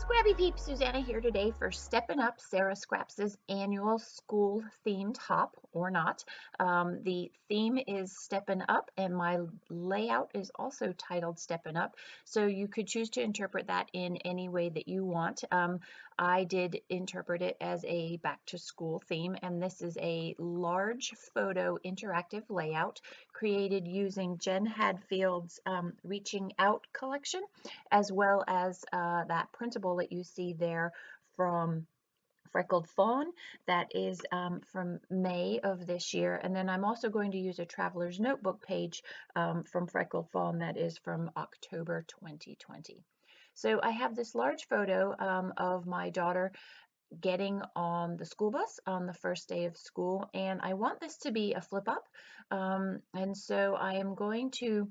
Scrappy peeps, Suzanna here today for Steppin' Up Sarah Scraps' annual school themed hop, or not. The theme is Steppin' Up, and my layout is also titled Steppin' Up, so you could choose to interpret that in any way that you want. I did interpret it as a back to school theme, and this is a large photo interactive layout created using Jen Hadfield's Reaching Out collection, as well as that printable that you see there from Freckled Fawn. That is from May of this year. And then I'm also going to use a traveler's notebook page from Freckled Fawn that is from October 2020. So I have this large photo of my daughter getting on the school bus on the first day of school, and I want this to be a flip up. And so I am going to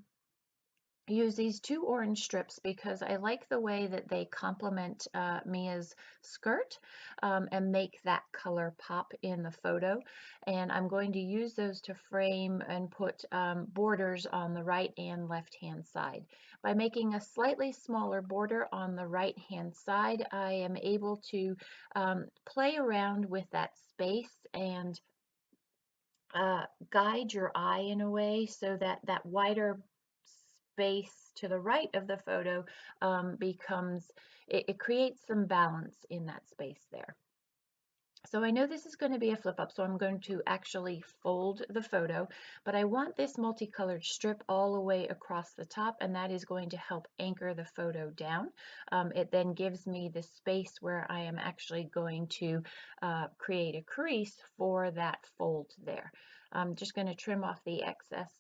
use these two orange strips because I like the way that they complement Mia's skirt and make that color pop in the photo. And I'm going to use those to frame and put borders on the right and left hand side. By making a slightly smaller border on the right hand side, I am able to play around with that space and guide your eye in a way so that that wider space to the right of the photo it creates some balance in that space there. So I know this is going to be a flip up, so I'm going to actually fold the photo, but I want this multicolored strip all the way across the top, and that is going to help anchor the photo down. It then gives me the space where I am actually going to create a crease for that fold there. I'm just going to trim off the excess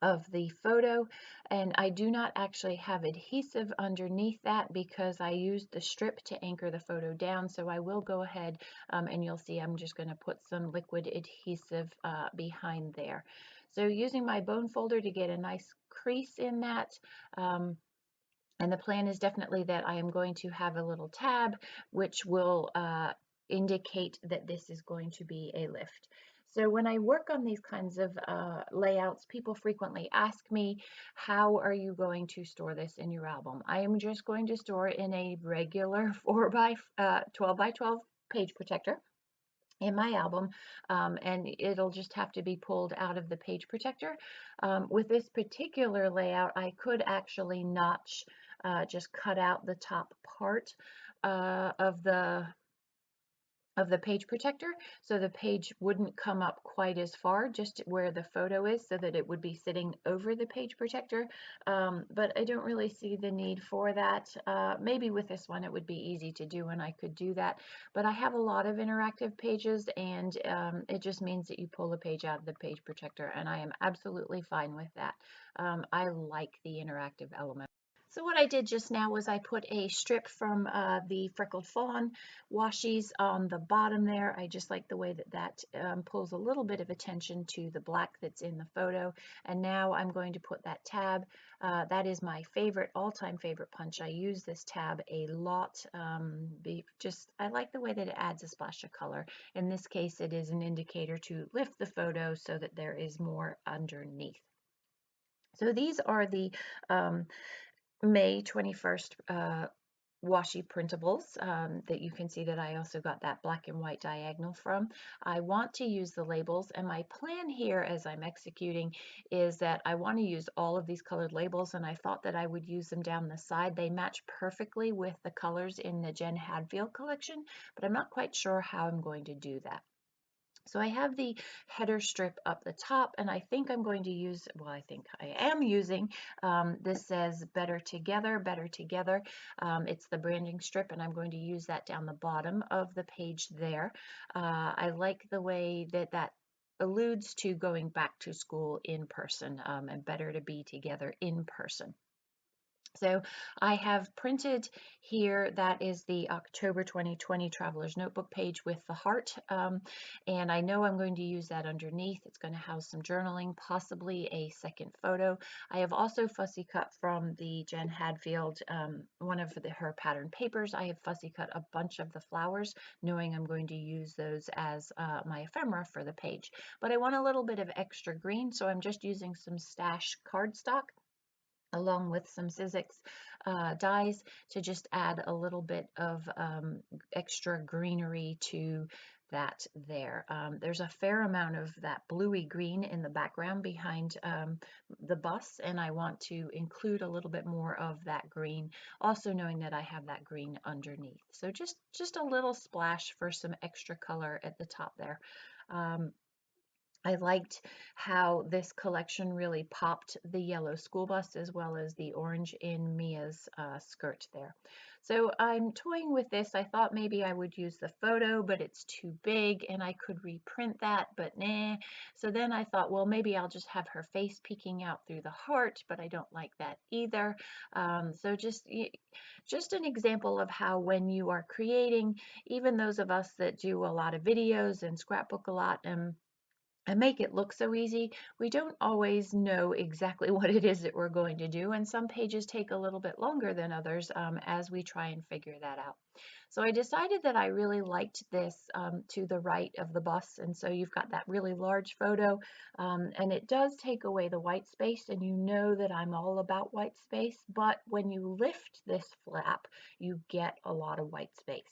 of the photo, and I do not actually have adhesive underneath that because I used the strip to anchor the photo down. So I will go ahead and you'll see I'm just going to put some liquid adhesive behind there. So using my bone folder to get a nice crease in that, and the plan is definitely that I am going to have a little tab which will indicate that this is going to be a lift. So when I work on these kinds of layouts, people frequently ask me, how are you going to store this in your album? I am just going to store it in a regular 12 by 12 page protector in my album, and it'll just have to be pulled out of the page protector. With this particular layout, I could actually notch, just cut out the top part of the page protector, so the page wouldn't come up quite as far, just where the photo is, so that it would be sitting over the page protector. But I don't really see the need for that. Maybe with this one it would be easy to do and I could do that, but I have a lot of interactive pages, and it just means that you pull the page out of the page protector, and I am absolutely fine with that. I like the interactive element. So what I did just now was I put a strip from the Freckled Fawn washies on the bottom there. I just like the way that that pulls a little bit of attention to the black that's in the photo. And now I'm going to put that tab. That is my favorite, all-time favorite punch. I use this tab a lot. I like the way that it adds a splash of color. In this case, it is an indicator to lift the photo so that there is more underneath. So these are the May 21st washi printables that you can see that I also got that black and white diagonal from. I want to use the labels, and my plan here as I'm executing is that I want to use all of these colored labels, and I thought that I would use them down the side. They match perfectly with the colors in the Jen Hadfield collection, but I'm not quite sure how I'm going to do that. So I have the header strip up the top, and I think I'm going to use, well, I think I am using, this says better together, better together. It's the branding strip, and I'm going to use that down the bottom of the page there. I like the way that that alludes to going back to school in person, and better to be together in person. So I have printed here, that is the October 2020 Traveler's Notebook page with the heart, and I know I'm going to use that underneath. It's going to house some journaling, possibly a second photo. I have also fussy cut from the Jen Hadfield, one of her pattern papers. I have fussy cut a bunch of the flowers, knowing I'm going to use those as my ephemera for the page. But I want a little bit of extra green, so I'm just using some stash cardstock. along with some Sizzix dyes to just add a little bit of extra greenery to that there. There's a fair amount of that bluey green in the background behind the bus, and I want to include a little bit more of that green, also knowing that I have that green underneath. So just a little splash for some extra color at the top there. Um, I liked how this collection really popped the yellow school bus as well as the orange in Mia's skirt there. So I'm toying with this. I thought maybe I would use the photo, but it's too big and I could reprint that, but nah. So then I thought, well, maybe I'll just have her face peeking out through the heart, but I don't like that either. So just an example of how when you are creating, even those of us that do a lot of videos and scrapbook a lot, and make it look so easy, we don't always know exactly what it is that we're going to do, and some pages take a little bit longer than others as we try and figure that out. So I decided that I really liked this to the right of the bus, and so you've got that really large photo, and it does take away the white space, and you know that I'm all about white space, but when you lift this flap, you get a lot of white space.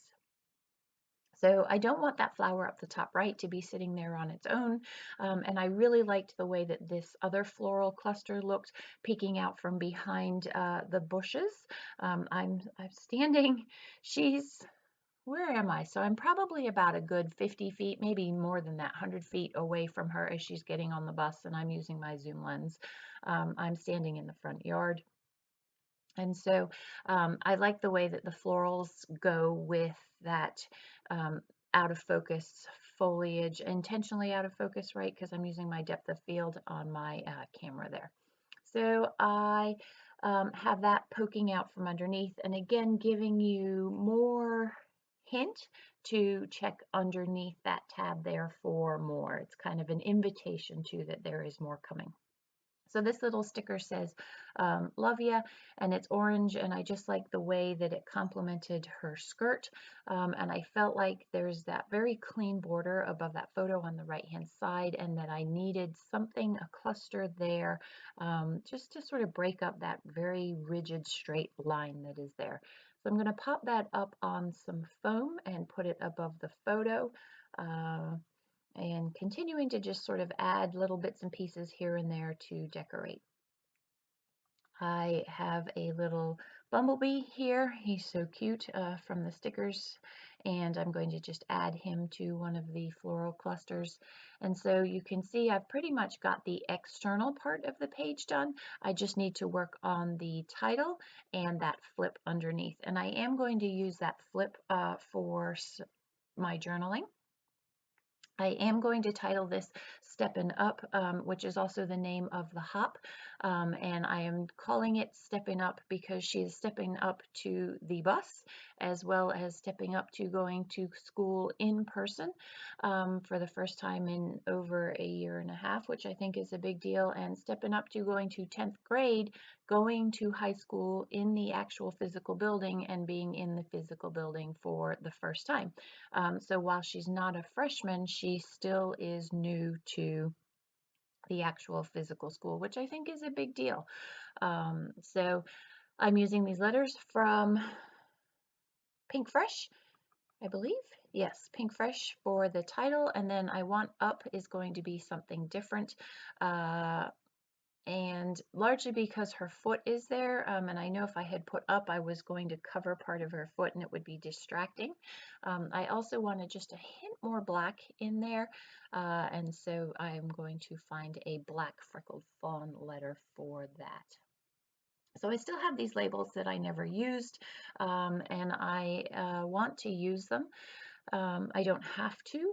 So I don't want that flower up the top right to be sitting there on its own. And I really liked the way that this other floral cluster looked peeking out from behind the bushes. I'm standing, she's, where am I? So I'm probably about a good 50 feet, maybe more than that, 100 feet away from her as she's getting on the bus, and I'm using my zoom lens. I'm standing in the front yard. And so I like the way that the florals go with that um, out of focus foliage, intentionally out of focus, right? Because I'm using my depth of field on my camera there. So I have that poking out from underneath, and again, giving you more hint to check underneath that tab there for more. It's kind of an invitation to that there is more coming. So this little sticker says, love ya, and it's orange, and I just like the way that it complemented her skirt, and I felt like there's that very clean border above that photo on the right-hand side, and that I needed something, a cluster there, just to sort of break up that very rigid straight line that is there. So I'm going to pop that up on some foam and put it above the photo. And continuing to just sort of add little bits and pieces here and there to decorate. I have a little bumblebee here. He's so cute from the stickers, and I'm going to just add him to one of the floral clusters. And so you can see I've pretty much got the external part of the page done. I just need to work on the title and that flip underneath. And I am going to use that flip for my journaling. I am going to title this Steppin' Up, which is also the name of the hop, and I am calling it Steppin' Up because she is stepping up to the bus as well as stepping up to going to school in person for the first time in over a year and a half, which I think is a big deal, and stepping up to going to 10th grade, going to high school in the actual physical building and being in the physical building for the first time. So while she's not a freshman, she still is new to the actual physical school, which I think is a big deal. So I'm using these letters from Pink Fresh, I believe. Yes, Pink Fresh for the title, and then I want up is going to be something different. And largely because her foot is there, and I know if I had put up, I was going to cover part of her foot and it would be distracting. I also wanted just a hint more black in there, and so I'm going to find a black freckled fawn letter for that. So I still have these labels that I never used, and I want to use them. I don't have to,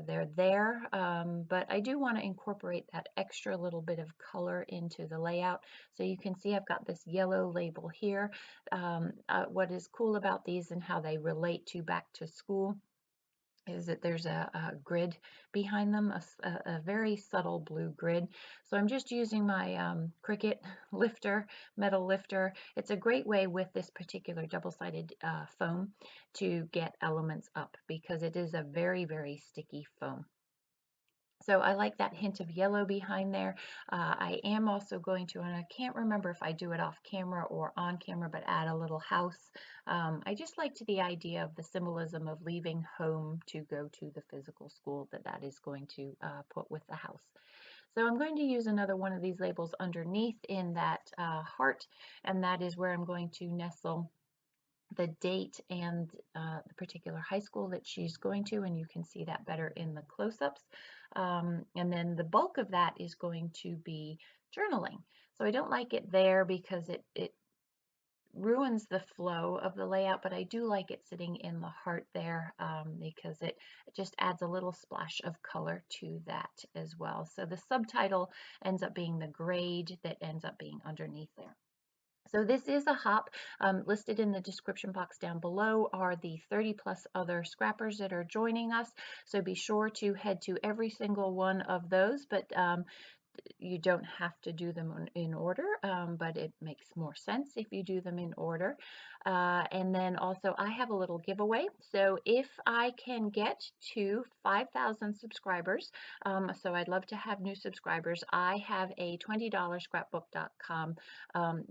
they're there, but I do want to incorporate that extra little bit of color into the layout. So you can see I've got this yellow label here. What is cool about these and how they relate to back to school is that there's a grid behind them, a very subtle blue grid. So I'm just using my Cricut lifter, metal lifter. It's a great way with this particular double-sided foam to get elements up because it is a very, very sticky foam. So I like that hint of yellow behind there. I am also going to, and I can't remember if I do it off camera or on camera, but add a little house. I just liked the idea of the symbolism of leaving home to go to the physical school that is going to put with the house. So I'm going to use another one of these labels underneath in that heart, and that is where I'm going to nestle the date and the particular high school that she's going to, and you can see that better in the close-ups. And then the bulk of that is going to be journaling. So I don't like it there because it ruins the flow of the layout, but I do like it sitting in the heart there because it just adds a little splash of color to that as well. So the subtitle ends up being the grade that ends up being underneath there. So this is a hop. Listed in the description box down below are the 30 plus other scrappers that are joining us. So be sure to head to every single one of those, but you don't have to do them in order, but it makes more sense if you do them in order. And then also I have a little giveaway. So if I can get to 5,000 subscribers, so I'd love to have new subscribers, I have a $20 scrapbook.com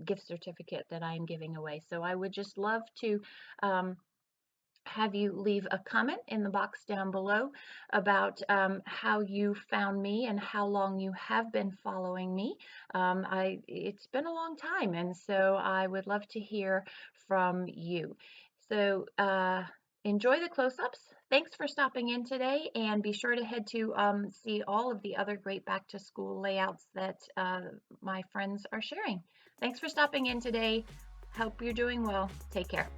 gift certificate that I am giving away. So I would just love to have you leave a comment in the box down below about how you found me and how long you have been following me. It's been a long time, and so I would love to hear from you. So enjoy the close-ups. Thanks for stopping in today, and be sure to head to see all of the other great back-to-school layouts that my friends are sharing. Thanks for stopping in today. Hope you're doing well. Take care.